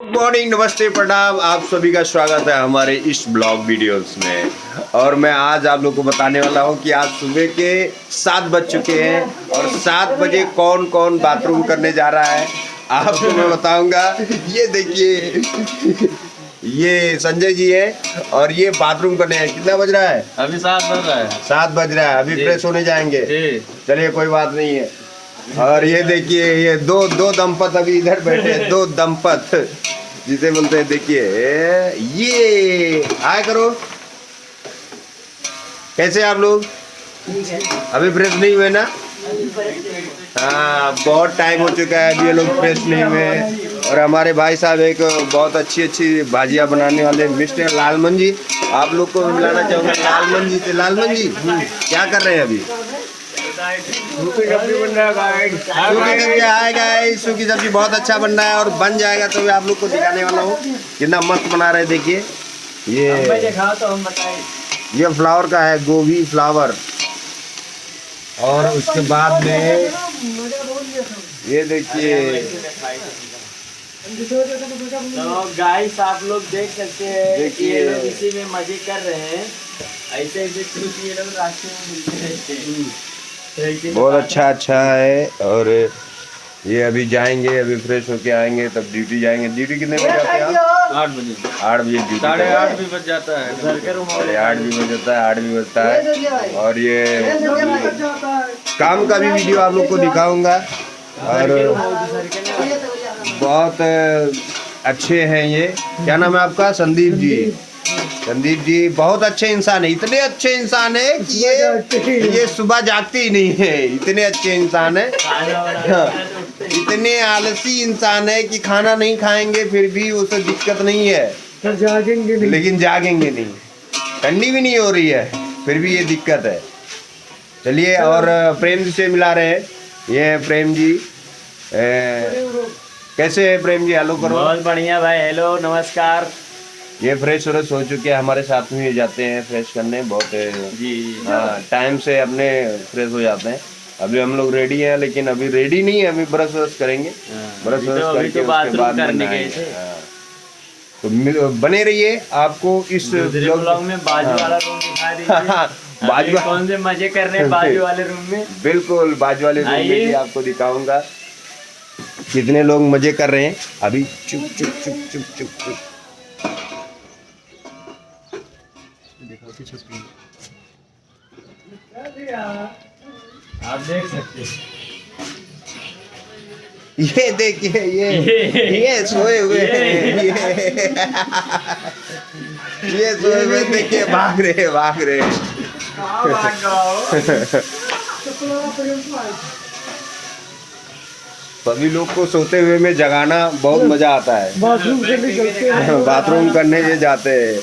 Morning, नमस्ते, प्रणाम। आप सभी का स्वागत है हमारे इस ब्लॉग वीडियोस में। और मैं आज आप लोग को बताने वाला हूं कि आज सुबह के 7 बज चुके हैं और 7 बजे कौन कौन बाथरूम करने जा रहा है आपको मैं बताऊंगा। ये देखिए, ये संजय जी है और ये बाथरूम करने हैं। कितना बज रहा है? अभी 7 बज रहा है। 7 बज रहा है। अभी फ्रेश होने जाएंगे। चलिए, कोई बात नहीं है। और ये देखिए, ये दो दंपत अभी इधर बैठे हैं। 2 दंपत जिसे बोलते हैं। देखिए, ये हाय करो। कैसे आप लोग? अभी फ्रेश नहीं हुए ना? हाँ, बहुत टाइम हो चुका है, अभी ये लोग फ्रेश नहीं हुए। और हमारे भाई साहब एक बहुत अच्छी भाजियाँ बनाने वाले मिस्टर लालमन जी, आप लोग को मिलाना चाहूँगा लालमन जी से। लालमन जी क्या कर रहे हैं अभी? सूखी सब्जी बहुत अच्छा बन रहा है और बन जाएगा तो मैं आप लोग को दिखाने वाला हूँ कितना मस्त बना रहे हैं। देखिए, ये फ्लावर का है, गोभी फ्लावर। और उसके बाद में ये देखिए, तो गाइस आप लोग देख सकते हैं कि ये लोग इसी में मजे कर रहे हैं। ऐसे ये लोग रास्ते में मिलते रहते हैं। बहुत अच्छा है। और ये अभी जाएंगे, अभी फ्रेश होके आएंगे तब ड्यूटी जाएंगे। ड्यूटी कितने बजे जाते हैं आप? 8 बजे। 8 बजे ड्यूटी। 8:30 भी बज जाता है। 8 भी बज जाता है, 8 भी बजता है। और ये काम का भी वीडियो आप लोग को दिखाऊंगा। और बहुत अच्छे हैं ये। क्या नाम है आपका? संदीप जी। संदीप जी बहुत अच्छे इंसान है। इतने अच्छे इंसान है कि ये सुबह जागते ही नहीं है। इतने अच्छे इंसान है। इतने आलसी इंसान है कि खाना नहीं खाएंगे फिर भी उसे दिक्कत नहीं है, तो जागेंगे नहीं। लेकिन जागेंगे नहीं, ठंडी भी नहीं हो रही है फिर भी ये दिक्कत है। चलिए, और प्रेम जी से मिला रहे हैं। ये प्रेम जी, कैसे है प्रेम जी? हेलो करो। बहुत बढ़िया भाई, हेलो नमस्कार। ये फ्रेश व्रेश हो चुके हैं, हमारे साथ में जाते हैं फ्रेश करने। बहुत जी हाँ, टाइम से अपने फ्रेश हो जाते हैं। अभी हम लोग रेडी हैं, लेकिन अभी रेडी नहीं है, अभी ब्रश व्रश करेंगे। ब्रश व्रश करके उसके बाद बनाएंगे। तो बने रहिए, आपको इस ब्लॉग में बाजू वाला रूम दिखा दीजिए। बाजू कौन से मजे कर रहे हैं बाजू वाले रूम में? बिल्कुल, बाजू वाले रूम में भी आपको दिखाऊंगा कितने लोग मजे कर रहे हैं। अभी चुप चुप चुप चुप चुप चुप आप देख सकते हैं। ये देखिए, ये सोए हुए हैं। ये सोए हुए, देखिए भाग रहे। सभी लोग को सोते हुए में जगाना बहुत मजा आता है। बाथरूम करने ये जाते हैं।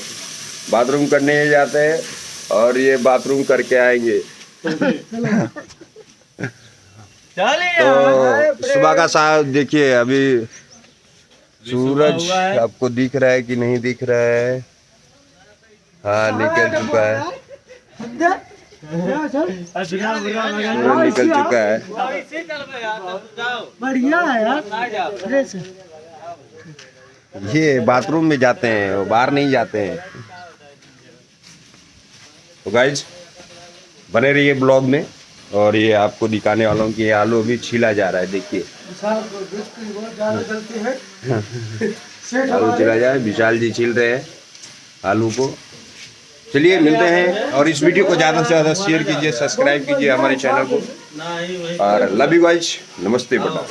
बाथरूम करने ये जाते हैं और ये बाथरूम करके आएंगे। तो सुबह का साथ देखिए, अभी सूरज आपको दिख रहा है कि नहीं दिख रहा है? हाँ, निकल चुका है। निकल चुका है। बढ़िया है यार। ये बाथरूम में जाते हैं, वो बाहर नहीं जाते हैं। तो गाइज बने रहिए ब्लॉग में। और ये आपको दिखाने वाला हूँ कि ये आलू अभी छीला जा रहा है। देखिए, आलू छीला जा रहा है। विशाल जी छील रहे हैं आलू को। चलिए, मिलते हैं। और इस वीडियो को ज़्यादा से ज़्यादा शेयर कीजिए, सब्सक्राइब कीजिए हमारे चैनल को। और लव यू गाइज, नमस्ते बेटा।